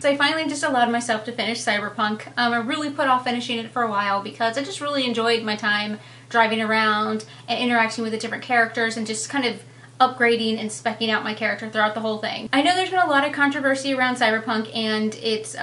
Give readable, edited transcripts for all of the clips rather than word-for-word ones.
So I finally just allowed myself to finish Cyberpunk. I really put off finishing it for a while because I just really enjoyed my time driving around and interacting with the different characters and just kind of upgrading and speccing out my character throughout the whole thing. I know there's been a lot of controversy around Cyberpunk and its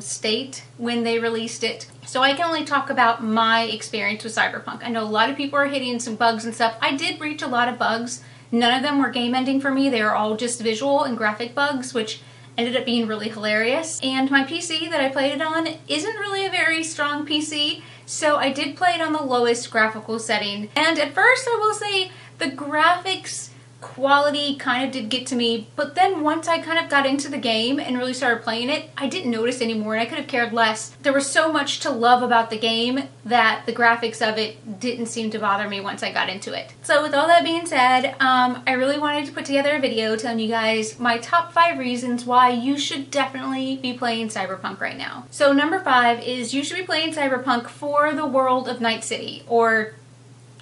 state when they released it, so I can only talk about my experience with Cyberpunk. I know a lot of people are hitting some bugs and stuff. I did reach a lot of bugs. None of them were game ending for me. They were all just visual and graphic bugs, which ended up being really hilarious. And my PC that I played it on isn't really a very strong PC, so I did play it on the lowest graphical setting. And at first, I will say, the graphics quality kind of did get to me, but then once I kind of got into the game and really started playing it, I didn't notice anymore and I could have cared less. There was so much to love about the game that the graphics of it didn't seem to bother me once I got into it. So with all that being said, I really wanted to put together a video telling you guys my top 5 reasons why you should definitely be playing Cyberpunk right now. So number 5 is you should be playing Cyberpunk for the world of Night City, or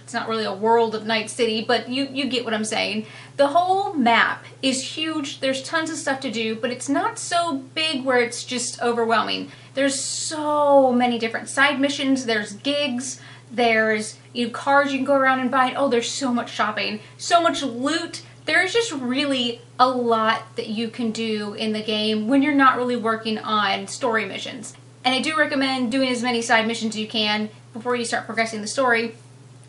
it's not really a world of Night City, but you get what I'm saying. The whole map is huge. There's tons of stuff to do, but it's not so big where it's just overwhelming. There's so many different side missions. There's gigs. There's cars you can go around and buy. Oh, there's so much shopping, so much loot. There's just really a lot that you can do in the game when you're not really working on story missions. And I do recommend doing as many side missions as you can before you start progressing the story.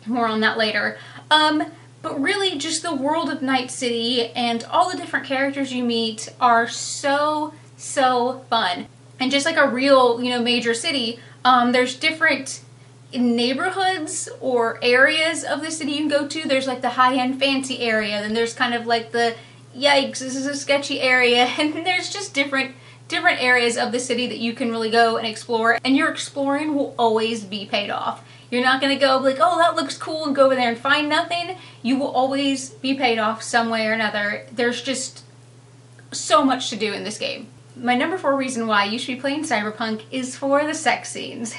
More on that later. But really just the world of Night City and all the different characters you meet are so fun. And just like a real, major city, there's different neighborhoods or areas of the city you can go to. There's like the high-end fancy area, then there's kind of like the yikes, this is a sketchy area, and there's just different areas of the city that you can really go and explore, and your exploring will always be paid off. You're not going to go like, oh, that looks cool, and go over there and find nothing. You will always be paid off some way or another. There's just so much to do in this game. My number 4 reason why you should be playing Cyberpunk is for the sex scenes.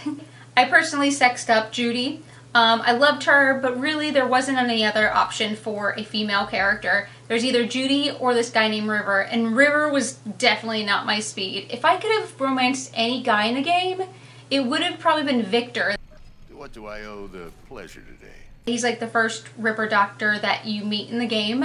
I personally sexed up Judy. I loved her, but really there wasn't any other option for a female character. There's either Judy or this guy named River, and River was definitely not my speed. If I could have romanced any guy in the game, it would have probably been Victor. What do I owe the pleasure today? He's like the first Ripper doctor that you meet in the game.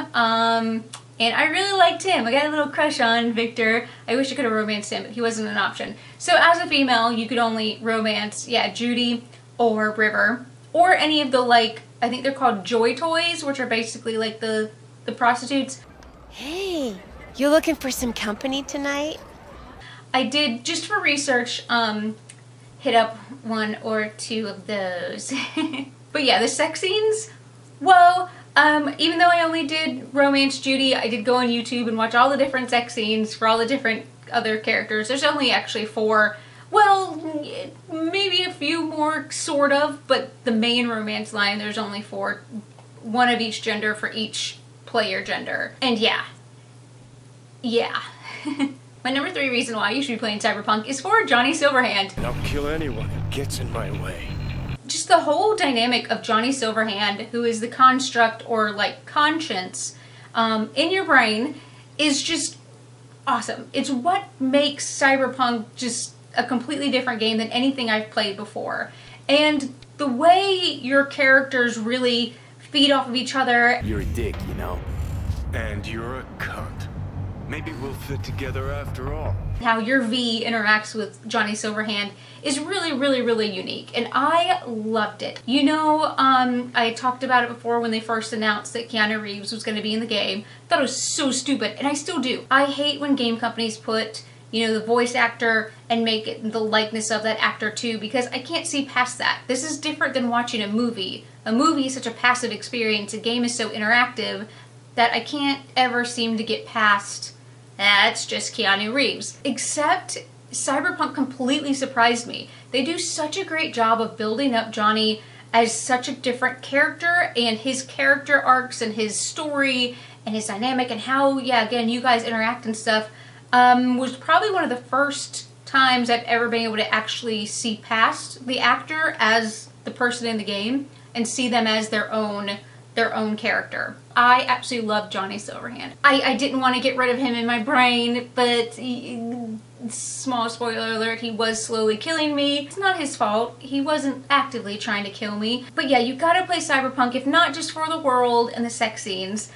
And I really liked him. I got a little crush on Victor. I wish I could have romanced him, but he wasn't an option. So as a female, you could only romance, Judy or River. Or any of the, I think they're called Joy Toys, which are basically like the prostitutes. Hey, you looking for some company tonight? I did, just for research, hit up 1 or 2 of those. But yeah, the sex scenes, whoa. Even though I only did romance Judy, I did go on YouTube and watch all the different sex scenes for all the different other characters. There's only actually 4, well, maybe a few more, sort of, but the main romance line, there's only 4, 1 of each gender for each player gender. And yeah. My number 3 reason why you should be playing Cyberpunk is for Johnny Silverhand. I'll kill anyone who gets in my way. Just the whole dynamic of Johnny Silverhand, who is the construct or conscience in your brain, is just awesome. It's what makes Cyberpunk just a completely different game than anything I've played before. And the way your characters really feed off of each other. You're a dick, And you're a cunt. Maybe we'll fit together after all. How your V interacts with Johnny Silverhand is really unique, and I loved it. I talked about it before when they first announced that Keanu Reeves was going to be in the game. I thought it was so stupid, and I still do. I hate when game companies put, the voice actor and make it the likeness of that actor too, because I can't see past that. This is different than watching a movie. A movie is such a passive experience. A game is so interactive that I can't ever seem to get past, that's just Keanu Reeves. Except Cyberpunk completely surprised me. They do such a great job of building up Johnny as such a different character, and his character arcs and his story and his dynamic and how, again, you guys interact and stuff, was probably one of the first times I've ever been able to actually see past the actor as the person in the game and see them as their own character. I absolutely love Johnny Silverhand. I didn't want to get rid of him in my brain, but small spoiler alert, he was slowly killing me. It's not his fault. He wasn't actively trying to kill me. But yeah, you gotta play Cyberpunk, if not just for the world and the sex scenes,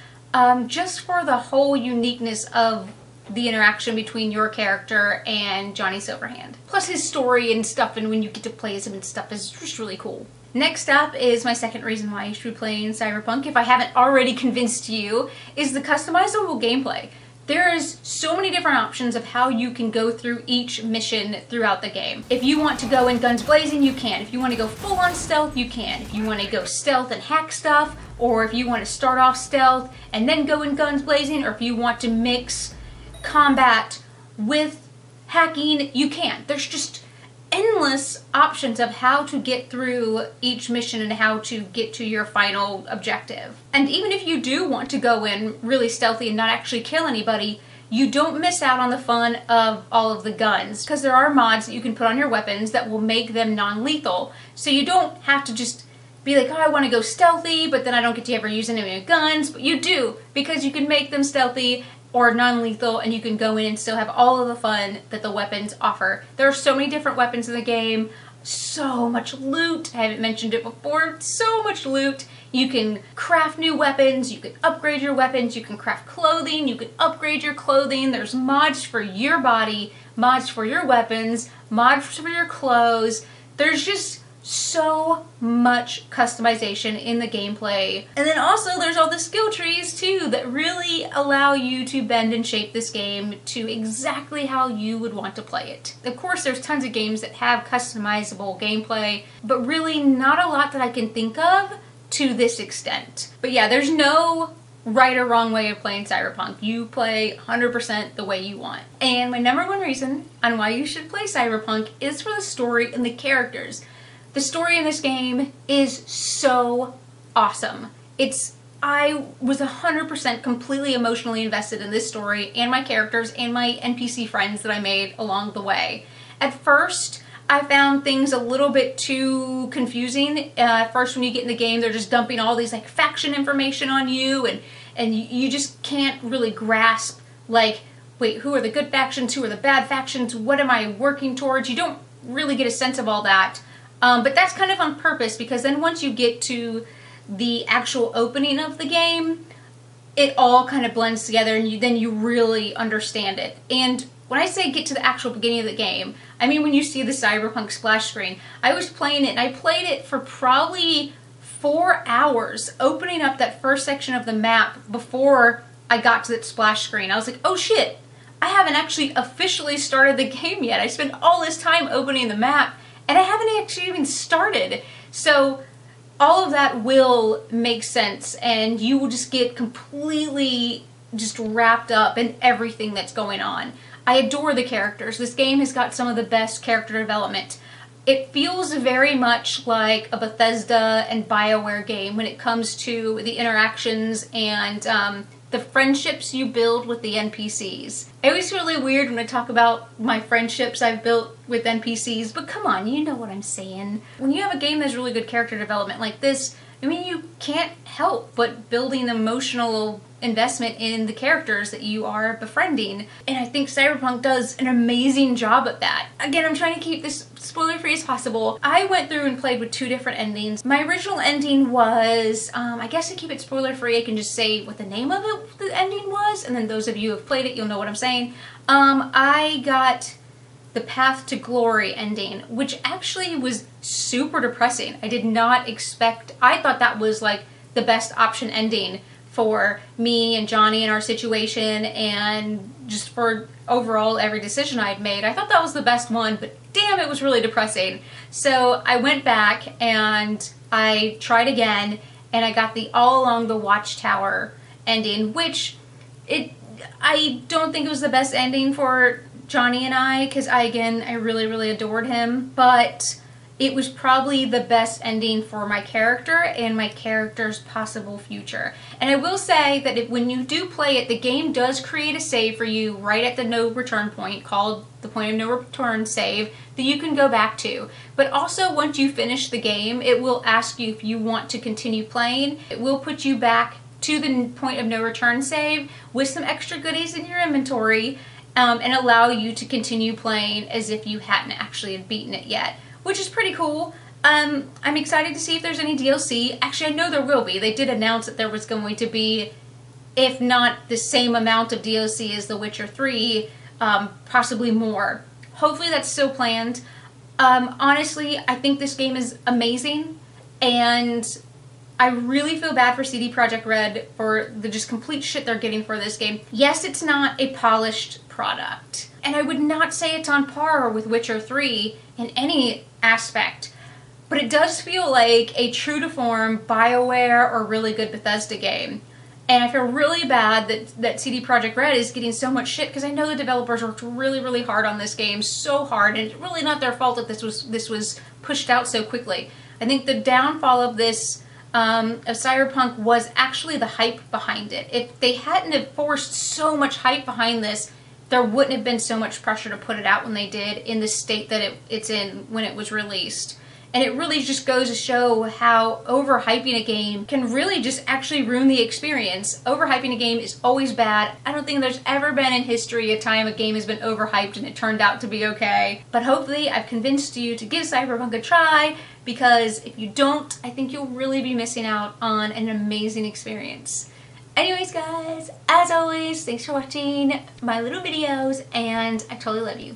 just for the whole uniqueness of the interaction between your character and Johnny Silverhand. Plus his story and stuff, and when you get to play as him and stuff, is just really cool. Next up is my second reason why you should be playing Cyberpunk, if I haven't already convinced you, is the customizable gameplay. There is so many different options of how you can go through each mission throughout the game. If you want to go in guns blazing, you can. If you want to go full on stealth, you can. If you want to go stealth and hack stuff, or if you want to start off stealth and then go in guns blazing, or if you want to mix combat with hacking, you can. There's just endless options of how to get through each mission and how to get to your final objective. And even if you do want to go in really stealthy and not actually kill anybody, you don't miss out on the fun of all of the guns, because there are mods that you can put on your weapons that will make them non-lethal. So you don't have to just be like, oh, I want to go stealthy, but then I don't get to ever use any of my guns. But you do, because you can make them stealthy or non-lethal, and you can go in and still have all of the fun that the weapons offer. There are so many different weapons in the game, so much loot. I haven't mentioned it before, so much loot. You can craft new weapons, you can upgrade your weapons, you can craft clothing, you can upgrade your clothing. There's mods for your body, mods for your weapons, mods for your clothes. There's just so much customization in the gameplay. And then also there's all the skill trees too that really allow you to bend and shape this game to exactly how you would want to play it. Of course, there's tons of games that have customizable gameplay, but really not a lot that I can think of to this extent. But yeah, there's no right or wrong way of playing Cyberpunk. You play 100% the way you want. And my number one reason on why you should play Cyberpunk is for the story and the characters. The story in this game is so awesome. I was 100% completely emotionally invested in this story and my characters and my NPC friends that I made along the way. At first, I found things a little bit too confusing. At first, when you get in the game, they're just dumping all these like faction information on you, and you just can't really grasp, like, wait, who are the good factions, who are the bad factions, what am I working towards? You don't really get a sense of all that. But that's kind of on purpose, because then once you get to the actual opening of the game, it all kind of blends together, and then you really understand it. And when I say get to the actual beginning of the game, I mean when you see the Cyberpunk splash screen. I was playing it, and I played it for probably 4 hours, opening up that first section of the map before I got to that splash screen. I was like, oh shit, I haven't actually officially started the game yet. I spent all this time opening the map, and I haven't actually even started. So all of that will make sense, and you will just get completely just wrapped up in everything that's going on. I adore the characters. This game has got some of the best character development. It feels very much like a Bethesda and BioWare game when it comes to the interactions and the friendships you build with the NPCs. I always feel really weird when I talk about my friendships I've built with NPCs, but come on, you know what I'm saying. When you have a game that's really good character development like this, I mean, you can't help but building emotional investment in the characters that you are befriending. And I think Cyberpunk does an amazing job at that. Again, I'm trying to keep this spoiler-free as possible. I went through and played with 2 different endings. My original ending was, I guess to keep it spoiler-free, I can just say what the name of the ending was, and then those of you who have played it, you'll know what I'm saying. I got the Path to Glory ending, which actually was super depressing. I did not expect, I thought that was like the best option ending for me and Johnny and our situation, and just for overall every decision I'd made. I thought that was the best one, but damn, it was really depressing. So I went back and I tried again, and I got the All Along the Watchtower ending, which I don't think it was the best ending for Johnny and I, because I really, really adored him, but it was probably the best ending for my character and my character's possible future. And I will say that when you do play it, the game does create a save for you right at the no return point, called the point of no return save, that you can go back to. But also, once you finish the game, it will ask you if you want to continue playing. It will put you back to the point of no return save with some extra goodies in your inventory. and allow you to continue playing as if you hadn't actually beaten it yet, which is pretty cool. I'm excited to see if there's any DLC. Actually, I know there will be. They did announce that there was going to be, if not the same amount of DLC as The Witcher 3, possibly more. Hopefully that's still planned. Honestly, I think this game is amazing, and I really feel bad for CD Projekt Red for the just complete shit they're getting for this game. Yes, it's not a polished product, and I would not say it's on par with Witcher 3 in any aspect, but it does feel like a true-to-form BioWare or really good Bethesda game. And I feel really bad that CD Projekt Red is getting so much shit, because I know the developers worked really, really hard on this game, so hard, and it's really not their fault that this was pushed out so quickly. I think the downfall of this, of Cyberpunk, was actually the hype behind it. If they hadn't have forced so much hype behind this, there wouldn't have been so much pressure to put it out when they did, in the state that it's in when it was released. And it really just goes to show how overhyping a game can really just actually ruin the experience. Overhyping a game is always bad. I don't think there's ever been in history a time a game has been overhyped and it turned out to be okay. But hopefully I've convinced you to give Cyberpunk a try, because if you don't, I think you'll really be missing out on an amazing experience. Anyways guys, as always, thanks for watching my little videos, and I totally love you.